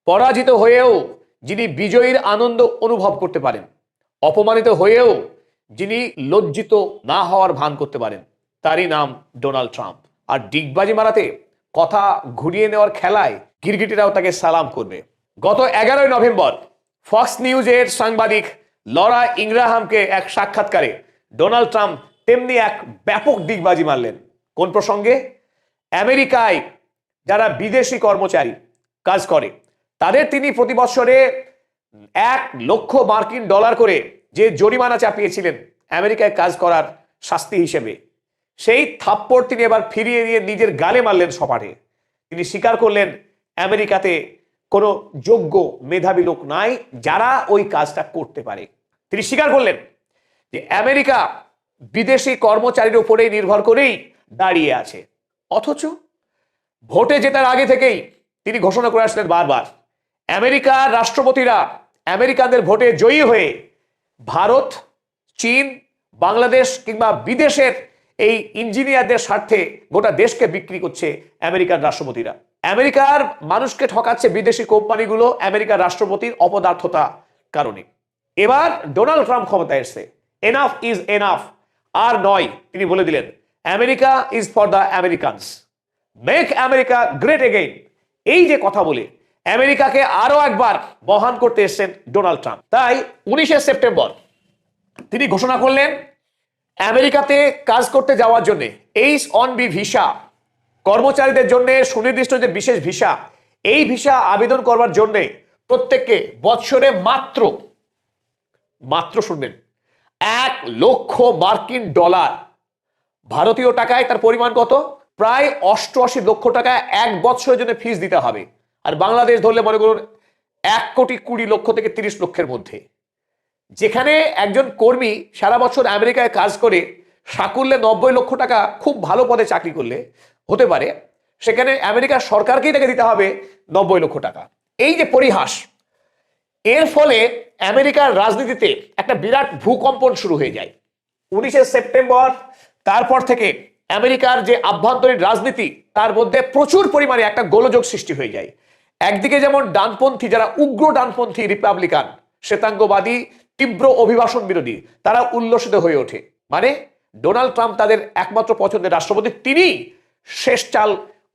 পরাজিত হয়েও যিনি বিজয়ীর আনন্দ অনুভব করতে পারেন, অপমানিত হয়েও যিনি লজ্জিত না হওয়ার ভান করতে পারেন, তারই নাম ডোনাল্ড ট্রাম্প। আর ডিগবাজি মারাতে, কথা ঘুরিয়ে নেওয়ার খেলায় গিরগিটিরাও তাকে সালাম করবে। গত 11 নভেম্বর ফক্স নিউজের সাংবাদিক লরা ইংগ্রাহামকে এক সাক্ষাৎকারে ডোনাল্ড ট্রাম্প তেমনি এক ব্যাপক ডিগবাজি মারলেন। কোন প্রসঙ্গে? আমেরিকায় যারা বিদেশি কর্মচারী কাজ করে তাদের তিনি প্রতি বছরে $1,00,000 করে যে জরিমানা চাপিয়েছিলেন আমেরিকায় কাজ করার শাস্তি হিসেবে, সেই থাপ্পড় তিনি এবার ফিরিয়ে দিয়ে নিজের গালে মারলেন সপাটে। তিনি স্বীকার করলেন আমেরিকাতে কোনো যোগ্য মেধাবী লোক নাই যারা ওই কাজটা করতে পারে। তিনি স্বীকার করলেন যে আমেরিকা বিদেশি কর্মচারীর উপরেই নির্ভর করেই দাঁড়িয়ে আছে। অথচ ভোটে জেতার আগে থেকেই তিনি ঘোষণা করে আসলেন বারবার, আমেরিকার রাষ্ট্রপতিরা আমেরিকানদের ভোটে জয়ী হয়ে ভারত, চীন, বাংলাদেশ কিংবা বিদেশের এই ইঞ্জিনিয়ারদের স্বার্থে গোটা দেশকে বিক্রি করছে আমেরিকার রাষ্ট্রপতিরা। আমেরিকার মানুষকে ঠকাচ্ছে বিদেশি কোম্পানিগুলো আমেরিকার রাষ্ট্রপতির অপদার্থতা কারণে। এবার ডোনাল্ড ট্রাম্প ক্ষমতায় এসেছে, এনাফ ইজ এনাফ, আর নয়। তিনি বলে দিলেন America is for the Americans, make America great again. এই যে কথা বলে আমেরিকাকে আরো একবার বহান করতে এসেছেন ডোনাল্ড ট্রাম্প। তাই 19 সেপ্টেম্বর তিনি ঘোষণা করলেন আমেরিকাতে কাজ করতে যাওয়ার জন্য H-1B ভিসা, কর্মচারীদের জন্য সুনির্দিষ্ট যে বিশেষ ভিসা, এই ভিসা আবেদন করবার জন্য প্রত্যেককে বছরে মাত্র শুনবেন $1,00,000, ভারতীয় টাকায় তার পরিমাণ কত? প্রায় 88 লক্ষ টাকা এক বছরের জন্য ফিস দিতে হবে। আর বাংলাদেশ ধরলে মনে করুন 1,20,00,000 থেকে 30 লক্ষের মধ্যে। যেখানে একজন কর্মী সারা বছর আমেরিকায় কাজ করে সাকুল্যে 90 লক্ষ টাকা খুব ভালো পদে চাকরি করলে হতে পারে, সেখানে আমেরিকার সরকারকেই তাকে দিতে হবে 90 লক্ষ টাকা। এই যে পরিহাস, এর ফলে আমেরিকার রাজনীতিতে একটা বিরাট ভূকম্পন শুরু হয়ে যায় 19 সেপ্টেম্বর। তারপর থেকে আমেরিকার যে আভ্যন্তরীণ রাজনীতি, তার মধ্যে প্রচুর পরিমাণে একটা গোলযোগ সৃষ্টি হয়ে যায়। একদিকে যেমন ডানপন্থী, যারা উগ্র ডানপন্থী রিপাবলিকান, শ্বেতাঙ্গবাদী, তীব্র অভিবাসন বিরোধী, তারা উল্লসিত হয়ে ওঠে। মানে ডোনাল্ড ট্রাম্প তাদের একমাত্র পছন্দের রাষ্ট্রপতি, তিনি শেষ চাল,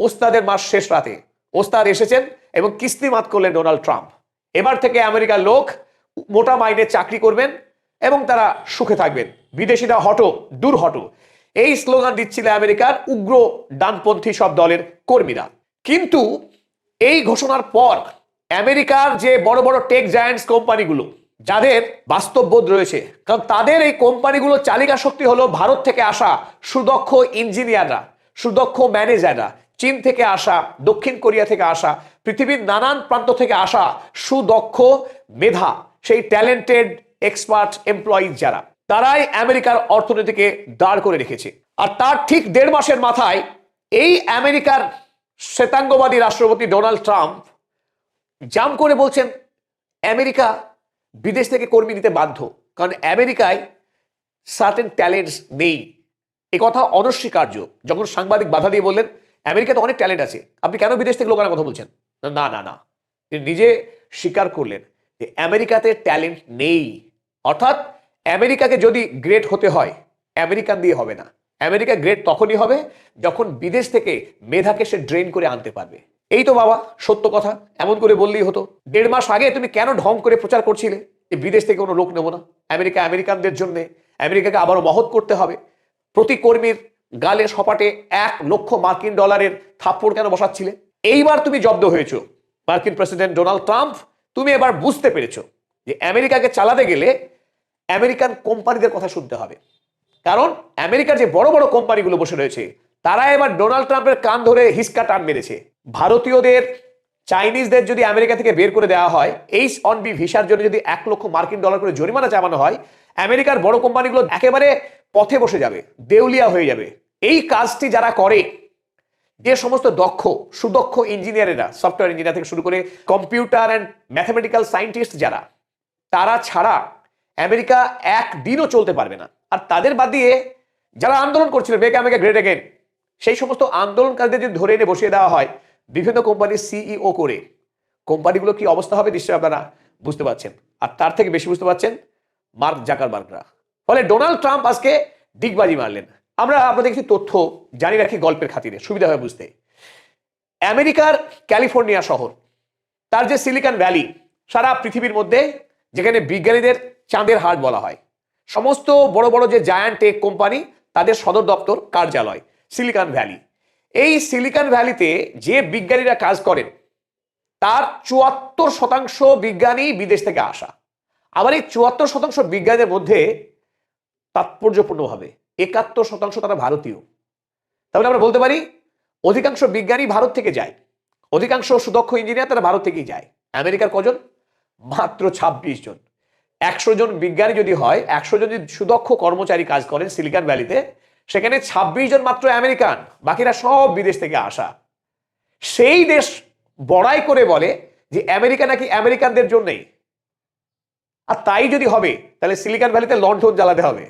ওস্তাদের মাস শেষ রাতে ওস্তাদ এসেছেন এবং কিস্তি মাত করলেন ডোনাল্ড ট্রাম্প। এবার থেকে আমেরিকার লোক মোটা মাইনে চাকরি করবেন এবং তারা সুখে থাকবেন, বিদেশিরা হটো, দূর হটো, এই স্লোগান দিচ্ছিল আমেরিকার উগ্র ডানপন্থী সব দলের কর্মীরা। কিন্তু এই ঘোষণার পর আমেরিকার যে বড় বড় টেক জায়ান্টস কোম্পানিগুলো, যাদের বাস্তববোধ রয়েছে, কারণ তাদের এই কোম্পানিগুলো চালিকা শক্তি হলো ভারত থেকে আসা সুদক্ষ ইঞ্জিনিয়াররা, সুদক্ষ ম্যানেজাররা, চীন থেকে আসা, দক্ষিণ কোরিয়া থেকে আসা, পৃথিবীর নানান প্রান্ত থেকে আসা সুদক্ষ মেধা, সেই ট্যালেন্টেড এক্সপার্ট এমপ্লয়িজ যারা, তারাই আমেরিকার অর্থনীতিকে দাঁড় করে রেখেছে। আর তার ঠিক 1.5 মাসের মাথায় এই আমেরিকার শ্বেতাঙ্গবাদী রাষ্ট্রপতি ডোনাল্ড ট্রাম্প জাম করে বলছেন আমেরিকা বিদেশ থেকে কর্মী নিতে বাধ্য, কারণ আমেরিকায় সার্টেন ট্যালেন্টস নেই। এ কথা অনস্বীকার্য। যখন সাংবাদিক বাধা দিয়ে বললেন আমেরিকাতে অনেক ট্যালেন্ট আছে, আপনি কেন বিদেশ থেকে লোক আনার কথা বলছেন? না না না, তিনি নিজে স্বীকার করলেন যে আমেরিকাতে ট্যালেন্ট নেই। অর্থাৎ আমেরিকাকে যদি গ্রেট হতে হয়, আমেরিকান দিয়ে হবে না। আমেরিকা গ্রেট তখনই হবে যখন বিদেশ থেকে মেধাকে সে ড্রেন করে আনতে পারবে। এই তো বাবা সত্য কথা, এমন করে বললেই হতো। 1.5 মাস আগে তুমি কেন ঢং করে প্রচার করছিলে যে বিদেশ থেকে কোনো লোক নেব না, আমেরিকা আমেরিকানদের জন্য, আমেরিকাকে আবারও মহৎ করতে হবে। প্রতি কর্মীর গালে সপাটে $1,00,000 থাপ্পড় কেন বসাচ্ছিলে? এইবার তুমি জব্দ হয়েছো মার্কিন প্রেসিডেন্ট ডোনাল্ড ট্রাম্প। তুমি এবার বুঝতে পেরেছো যে আমেরিকাকে চালাতে গেলে আমেরিকান কোম্পানিদের কথা শুনতে হবে। কারণ আমেরিকার যে বড় বড় কোম্পানিগুলো বসে রয়েছে, তারা এবার ডোনাল্ড ট্রাম্পের কান ধরে হিসকা টান মেরেছে। ভারতীয়দের, চাইনিজদের যদি আমেরিকা থেকে বের করে দেওয়া হয়, H-1B ভিসার জন্য যদি $1,00,000 করে জরিমানা চাপানো হয়, আমেরিকার বড় কোম্পানিগুলো একেবারে পথে বসে যাবে, দেউলিয়া হয়ে যাবে। এই কাজটি যারা করে, যে সমস্ত দক্ষ সুদক্ষ ইঞ্জিনিয়ারেরা, সফটওয়্যার ইঞ্জিনিয়ার থেকে শুরু করে কম্পিউটার অ্যান্ড ম্যাথমেটিক্যাল সায়েন্টিস্ট যারা, তারা ছাড়া আমেরিকা একদিনও চলতে পারবে না। আর তাদের বাদ দিয়ে যারা আন্দোলন করছিল মেক আমেরিকা গ্রেট এগেইন, সেই সমস্ত আন্দোলনকারীদের যদি ধরে এনে বসিয়ে দেওয়া হয় বিভিন্ন কোম্পানির সিইও করে, কোম্পানিগুলো কি অবস্থা হবে নিশ্চয়ই আপনারা বুঝতে পারছেন। আর তার থেকে বেশি বুঝতে পারছেন মার্ক জাকারবার্গরা। ফলে ডোনাল্ড ট্রাম্প আজকে ডিগবাজি মারলেন। আমরা আপনাদের কিছু তথ্য জানি রাখি গল্পের খাতিরে, সুবিধা হয় বুঝতে। আমেরিকার ক্যালিফোর্নিয়া শহর, তার যে সিলিকন ভ্যালি, সারা পৃথিবীর মধ্যে যেখানে বিজ্ঞানীদের চাঁদের হাট বলা হয়, সমস্ত বড় বড় যে জায়ান্ট টেক কোম্পানি তাদের সদর দপ্তর কার্যালয় সিলিকন ভ্যালি। এই সিলিকন ভ্যালিতে যে বিজ্ঞানীরা কাজ করেন তার ৭৪% বিজ্ঞানী বিদেশ থেকে আসা। আবার এই ৭৪% বিজ্ঞানীদের মধ্যে তাৎপর্যপূর্ণভাবে ৭১% তারা ভারতীয়। তাহলে আমরা বলতে পারি অধিকাংশ বিজ্ঞানী ভারত থেকে যায়, অধিকাংশ সুদক্ষ ইঞ্জিনিয়ার তারা ভারত থেকেই যায়। আমেরিকার কজন? মাত্র ২৬ জন। ১০০ জন বিজ্ঞানী যদি হয়, ১০০ জন যদি সুদক্ষ কর্মচারী কাজ করেন সিলিকন ভ্যালিতে, সেখানে ২৬ জন মাত্র আমেরিকান, বাকিরা সব বিদেশ থেকে আসা। সেই দেশ বড়াই করে বলে যে আমেরিকা নাকি আমেরিকানদের জন্যই। আর তাই যদি হবে তাহলে সিলিকন ভ্যালিতে লন্ঠন জ্বালাতে হবে,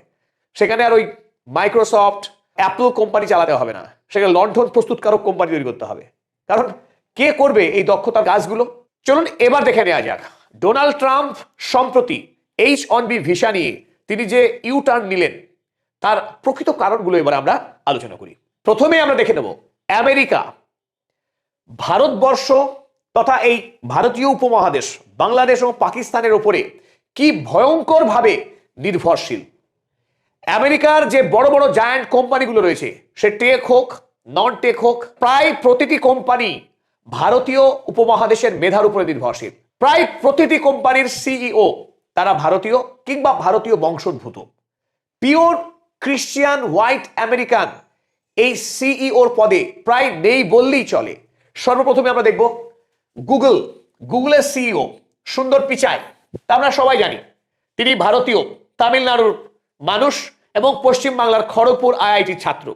সেখানে আর ওই মাইক্রোসফট অ্যাপল কোম্পানি চালাতে হবে না, সেখানে লন্ঠন প্রস্তুতকারক কোম্পানি তৈরি করতে হবে। কারণ কে করবে এই দক্ষতার কাজগুলো? চলুন এবার দেখে নেওয়া যাক ডোনাল্ড ট্রাম্প সম্প্রতি H-1B ভিসা নিয়ে তিনি যে ইউটার্ন নিলেন তার প্রকৃত কারণগুলো এবার আমরা আলোচনা করি। প্রথমে আমরা দেখে নেব আমেরিকা ভারতবর্ষ তথা এই ভারতীয় উপমহাদেশ বাংলাদেশ ও পাকিস্তানের উপরে কি ভয়ঙ্করভাবে নির্ভরশীল। আমেরিকার যে বড় বড় জায়ান্ট কোম্পানিগুলো রয়েছে, সে টেক হোক নন টেক হোক, প্রায় প্রতিটি কোম্পানি ভারতীয় উপমহাদেশের মেধার উপরে নির্ভরশীল। প্রায় প্রতিটি কোম্পানির সিইও তারা ভারতীয় কিংবা ভারতীয় বংশোদ্ভূত। পিওর ক্রিশ্চিয়ান হোয়াইট আমেরিকান এই সিইওর পদে প্রায় নেই বললেই চলে। সর্বপ্রথমে আমরা দেখব গুগলের সিইও সুন্দর পিচাই। তা আমরা সবাই জানি তিনি ভারতীয়, তামিলনাড়ুর মানুষ এবং পশ্চিমবাংলার খড়গপুর আইআইটির ছাত্র,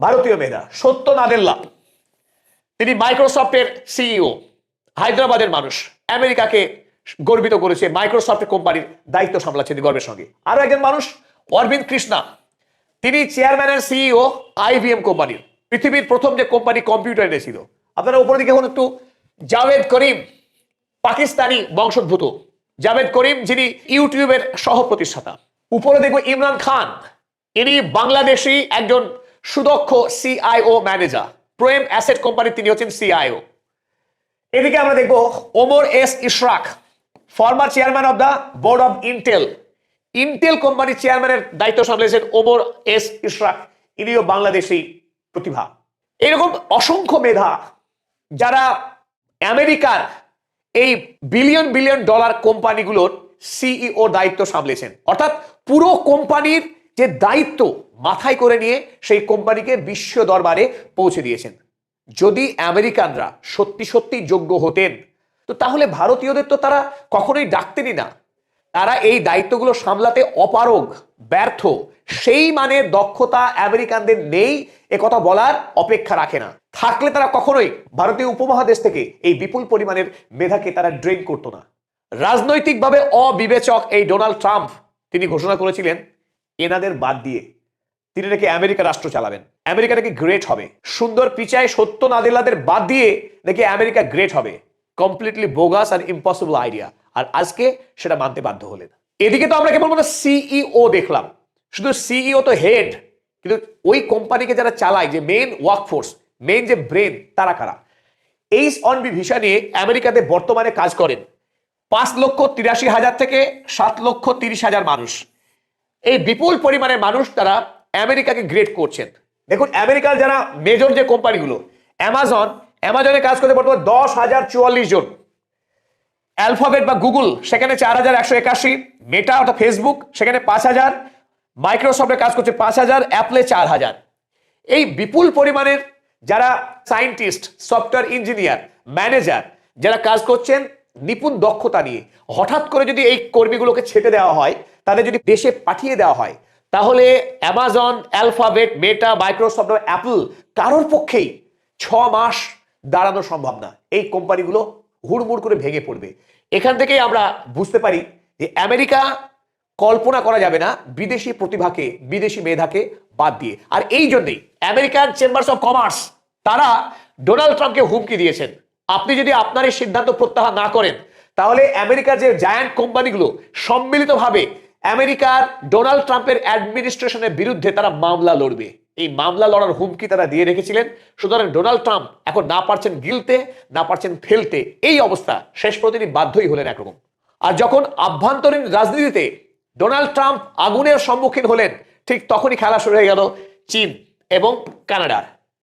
ভারতীয় মেধা। সত্য নাদেল্লা তিনি মাইক্রোসফটের সিইও, হায়দ্রাবাদের মানুষ, আমেরিকাকে গর্বিত করেছে, মাইক্রোসফট কোম্পানির দায়িত্ব সামলাচ্ছেন গর্বের সঙ্গে। আরো একজন মানুষ অরবিন্দ কৃষ্ণা, তিনি চেয়ারম্যান এন্ড সিইও IBM কোম্পানির, পৃথিবীর প্রথম যে কোম্পানি কম্পিউটার এনেছিল। আপনারা উপরে দিকে এখন একটু জাভেদ করিম, পাকিস্তানি বংশোদ্ভূত জাভেদ করিম, যিনি ইউটিউবের সহ প্রতিষ্ঠাতা। উপরে দেখব ইমরান খান, ইনি বাংলাদেশি একজন সুদক্ষ CIO ম্যানেজার, প্রেম অ্যাসেট কোম্পানির তিনি হচ্ছেন CIO। এদিকে আমরা দেখব Omar S Ishraq, former chairman of the board of Intel কোম্পানির চেয়ারম্যানের দায়িত্ব সামলেছেন ওমর এস ইশরাক, ইনিও বাংলাদেশি প্রতিভা। এরকম অসংখ্য মেধা যারা আমেরিকার এই বিলিয়ন বিলিয়ন ডলার কোম্পানিগুলোর সিইও দায়িত্ব সামলেছেন, অর্থাৎ পুরো কোম্পানির যে দায়িত্ব মাথায় করে নিয়ে সেই কোম্পানিকে বিশ্ব দরবারে পৌঁছে দিয়েছেন। যদি আমেরিকানরা সত্যি সত্যি যোগ্য হতেন তো তাহলে ভারতীয়দের তো তারা কখনোই ডাকতেনই না। তারা এই দায়িত্বগুলো সামলাতে অপারগ, ব্যর্থ, সেই মানের দক্ষতা আমেরিকানদের নেই এ কথা বলার অপেক্ষা রাখে না। থাকলে তারা কখনোই ভারতীয় উপমহাদেশ থেকে এই বিপুল পরিমাণের মেধাকে তারা ড্রেন করতো না। রাজনৈতিকভাবে অবিবেচক এই ডোনাল্ড ট্রাম্প তিনি ঘোষণা করেছিলেন এনাদের বাদ দিয়ে তিনি নাকি আমেরিকা রাষ্ট্র চালাবেন, আমেরিকা নাকি গ্রেট হবে। সুন্দর পিচাই, সত্য নাদেলাদের বাদ দিয়ে নাকি আমেরিকা গ্রেট হবে। কমপ্লিটলি বোগাস আর ইম্পসিবল আইডিয়া। আর আজকে সেটা মানতে বাধ্য হলেন। এদিকে তো আমরা কেবল সিইও দেখলাম, শুধু সিইও তো হেড, কিন্তু ওই কোম্পানিকে যারা চালায়, যে মেইন ওয়ার্কফোর্স, মেইন যে ব্রেন, তারা কারা? H-1B ভিসা নিয়ে আমেরিকাতে বর্তমানে কাজ করেন 5,83,000 থেকে 7,30,000 মানুষ। এই বিপুল পরিমাণের মানুষ তারা আমেরিকাকে গ্রেড করছেন। দেখুন আমেরিকার যারা মেজর যে কোম্পানিগুলো, অ্যামাজনে কাজ করতে বর্তমানে 10,044 জন, অ্যালফাবেট বা গুগল সেখানে 4,181, মেটা অর্থাৎ ফেসবুক সেখানে 5,000, মাইক্রোসফটে কাজ করছে 5,000, অ্যাপলে 4,000। এই বিপুল পরিমাণের যারা সায়েন্টিস্ট, সফটওয়্যার ইঞ্জিনিয়ার, ম্যানেজার যারা কাজ করছেন নিপুণ দক্ষতা নিয়ে, হঠাৎ করে যদি এই কর্মীগুলোকে ছেটে দেওয়া হয়, তাদের যদি দেশে পাঠিয়ে দেওয়া হয়, তাহলে অ্যামাজন, অ্যালফাবেট, মেটা, মাইক্রোসফট, অ্যাপল কারোর পক্ষেই 6 মাস দাঁড়ানো সম্ভব না। এই কোম্পানিগুলো হুড়মুড় করে ভেঙে পড়বে। এখান থেকেই আমরা বুঝতে পারি যে আমেরিকা কল্পনা করা যাবে না বিদেশি প্রতিভাকে, বিদেশি মেধাকে বাদ দিয়ে। আর এই জন্যই আমেরিকান চেম্বার্স অফ কমার্স তারা ডোনাল্ড ট্রাম্পকে হুমকি দিয়েছেন আপনি যদি আপনার এই সিদ্ধান্ত প্রত্যাহার না করেন, তাহলে আমেরিকার যে জায়ান্ট কোম্পানিগুলো সম্মিলিতভাবে আমেরিকার ডোনাল্ড ট্রাম্পের অ্যাডমিনিস্ট্রেশনের বিরুদ্ধে তারা মামলা লড়বে। এই মামলা লড়ার হুমকি তারা দিয়ে রেখেছিলেন। সুতরাং ডোনাল্ড ট্রাম্প এখন না পারছেন গিলতে, না পারছেন ফেলতে। এই অবস্থা, শেষ পর্যন্ত তিনি বাধ্যই হলেন একরকম। আর যখন আভ্যন্তরীণ রাজনীতিতে ডোনাল্ড ট্রাম্প আগুনের সম্মুখীন হলেন, ঠিক তখনই খেলা শুরু হয়ে গেল চীন এবং কানাডার।